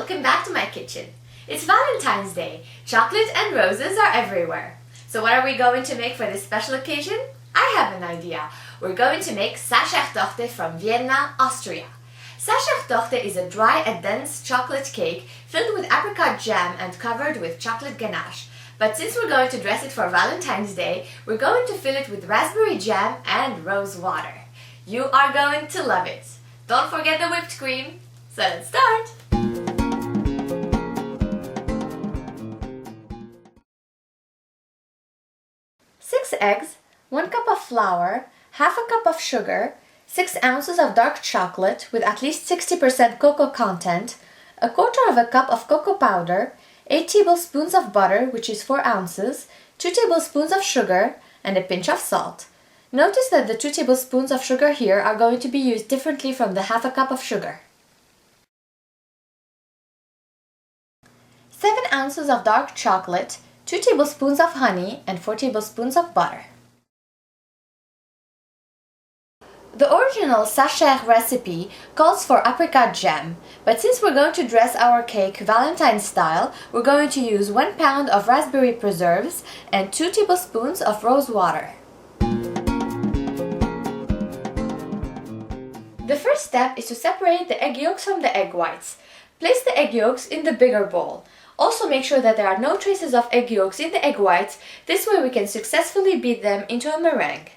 welcome back to my kitchen. It's Valentine's Day. Chocolate and roses are everywhere. So what are we going to make for this special occasion? I have an idea. We're going to make Sacher Torte from Vienna, Austria. Sacher Torte is a dry and dense chocolate cake filled with apricot jam and covered with chocolate ganache. But since we're going to dress it for Valentine's Day, we're going to fill it with raspberry jam and rose water. You are going to love it. Don't forget the whipped cream. So let's start! Six eggs, 1 cup of flour, half a cup of sugar, 6 ounces of dark chocolate with at least 60% cocoa content, a quarter of a cup of cocoa powder, 8 tablespoons of butter, which is 4 ounces, 2 tablespoons of sugar, and a pinch of salt. Notice that the 2 tablespoons of sugar here are going to be used differently from the half a cup of sugar. 7 ounces of dark chocolate, 2 tablespoons of honey, and 4 tablespoons of butter. The original Sacher recipe calls for apricot jam, but since we're going to dress our cake Valentine style, we're going to use 1 pound of raspberry preserves and 2 tablespoons of rose water. The first step is to separate the egg yolks from the egg whites. Place the egg yolks in the bigger bowl. Also make sure that there are no traces of egg yolks in the egg whites, this way we can successfully beat them into a meringue.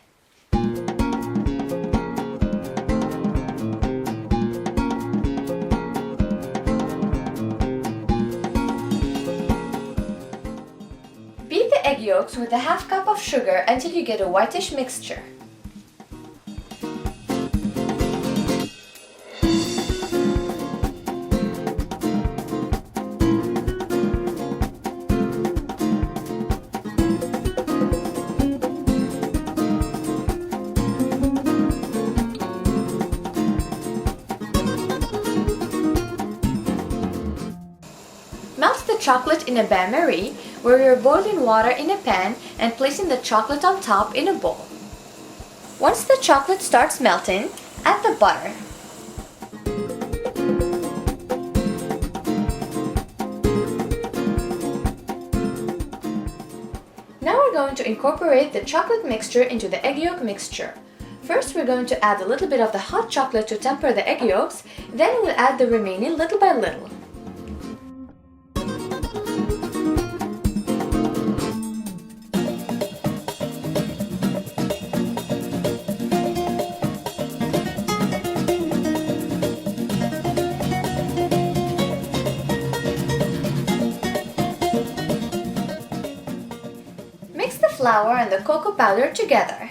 Beat the egg yolks with a half cup of sugar until you get a whitish mixture. Melt the chocolate in a bain-marie, where you're boiling water in a pan and placing the chocolate on top in a bowl. Once the chocolate starts melting, add the butter. Now we're going to incorporate the chocolate mixture into the egg yolk mixture. First we're going to add a little bit of the hot chocolate to temper the egg yolks, then we'll add the remaining little by little. Mix the flour and the cocoa powder together.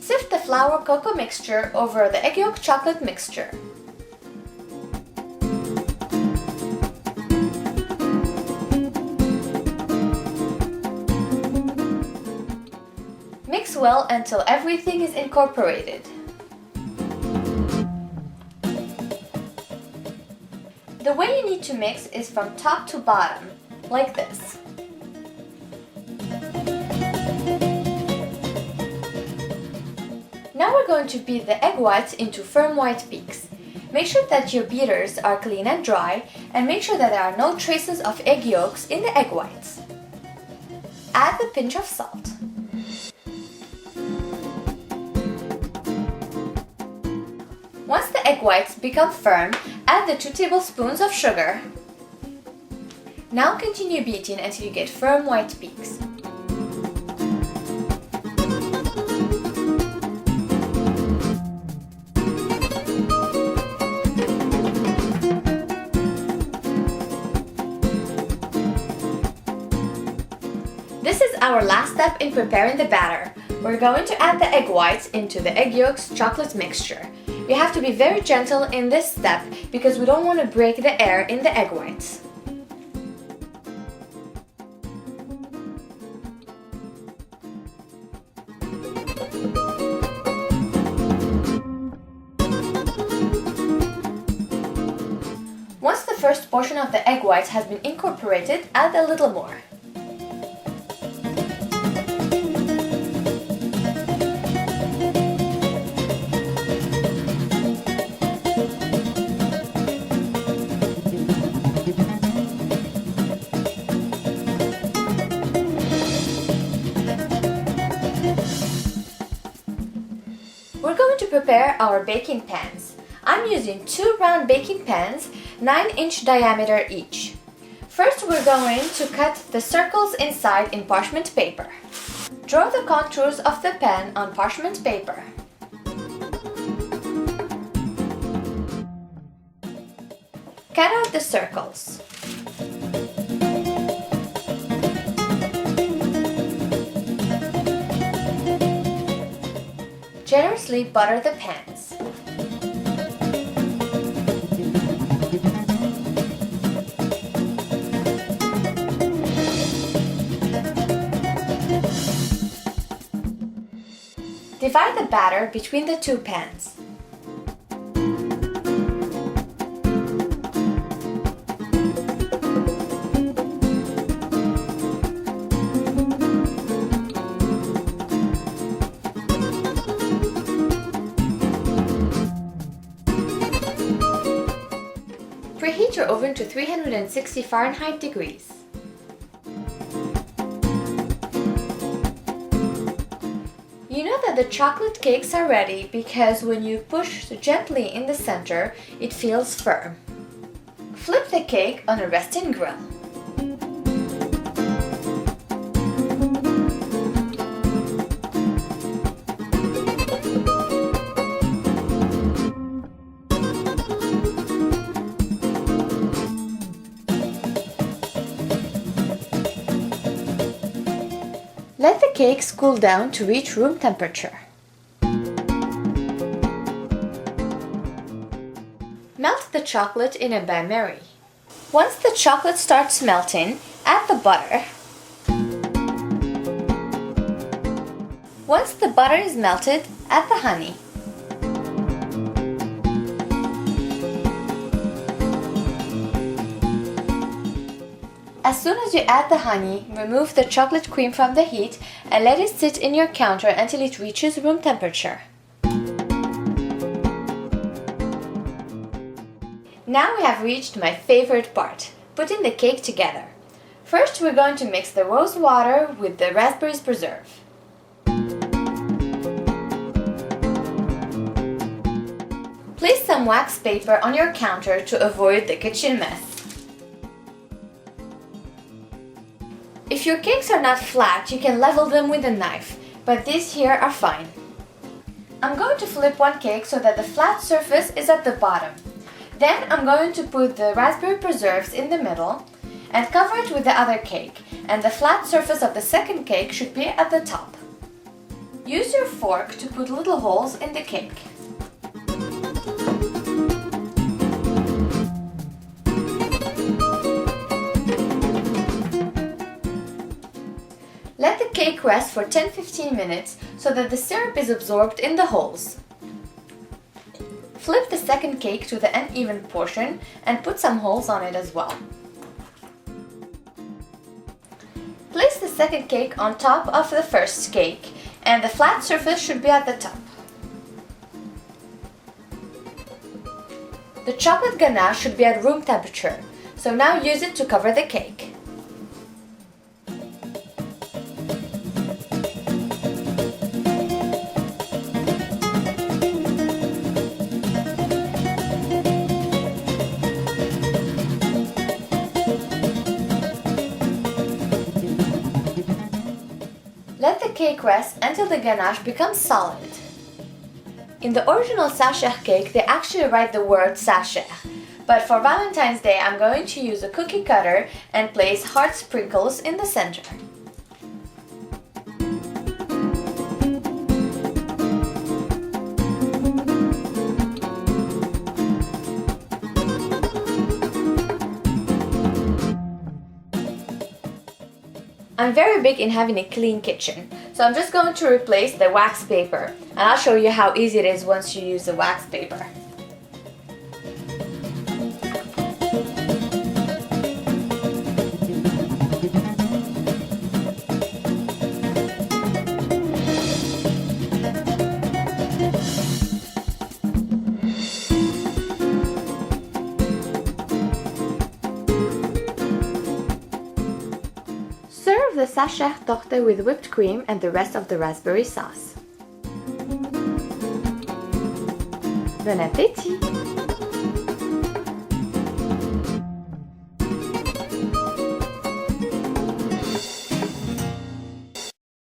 Sift the flour-cocoa mixture over the egg yolk chocolate mixture. Mix well until everything is incorporated. The way you need to mix is from top to bottom, like this. Now we're going to beat the egg whites into firm white peaks. Make sure that your beaters are clean and dry, and make sure that there are no traces of egg yolks in the egg whites. Add a pinch of salt. Once the egg whites become firm, add the 2 tablespoons of sugar. Now continue beating until you get firm white peaks. This is our last step in preparing the batter. We're going to add the egg whites into the egg yolks chocolate mixture. You have to be very gentle in this step because we don't want to break the air in the egg whites. Once the first portion of the egg whites has been incorporated, add a little more. We're going to prepare our baking pans. I'm using 2 round baking pans, 9-inch diameter each. First, we're going to cut the circles inside in parchment paper. Draw the contours of the pan on parchment paper. Cut out the circles. Generously butter the pans. Divide the batter between the 2 pans. Preheat your oven to 360 Fahrenheit degrees. You know that the chocolate cakes are ready because when you push gently in the center, it feels firm. Flip the cake on a resting grill. Let the cakes cool down to reach room temperature. Melt the chocolate in a bain-marie. Once the chocolate starts melting, add the butter. Once the butter is melted, add the honey. As soon as you add the honey, remove the chocolate cream from the heat and let it sit in your counter until it reaches room temperature. Now we have reached my favorite part, putting the cake together. First, we're going to mix the rose water with the raspberries preserve. Place some wax paper on your counter to avoid the kitchen mess. If your cakes are not flat, you can level them with a knife, but these here are fine. I'm going to flip one cake so that the flat surface is at the bottom. Then I'm going to put the raspberry preserves in the middle and cover it with the other cake, and the flat surface of the second cake should be at the top. Use your fork to put little holes in the cake. Let the cake rest for 10-15 minutes so that the syrup is absorbed in the holes. Flip the second cake to the uneven portion and put some holes on it as well. Place the second cake on top of the first cake, and the flat surface should be at the top. The chocolate ganache should be at room temperature, so now use it to cover the cake. Let the cake rest until the ganache becomes solid. In the original Sacher cake, they actually write the word Sacher, but for Valentine's Day I'm going to use a cookie cutter and place heart sprinkles in the center. I'm very big in having a clean kitchen, so I'm just going to replace the wax paper, and I'll show you how easy it is once you use the wax paper. Serve the Sacher Torte with whipped cream and the rest of the raspberry sauce. Bon appétit!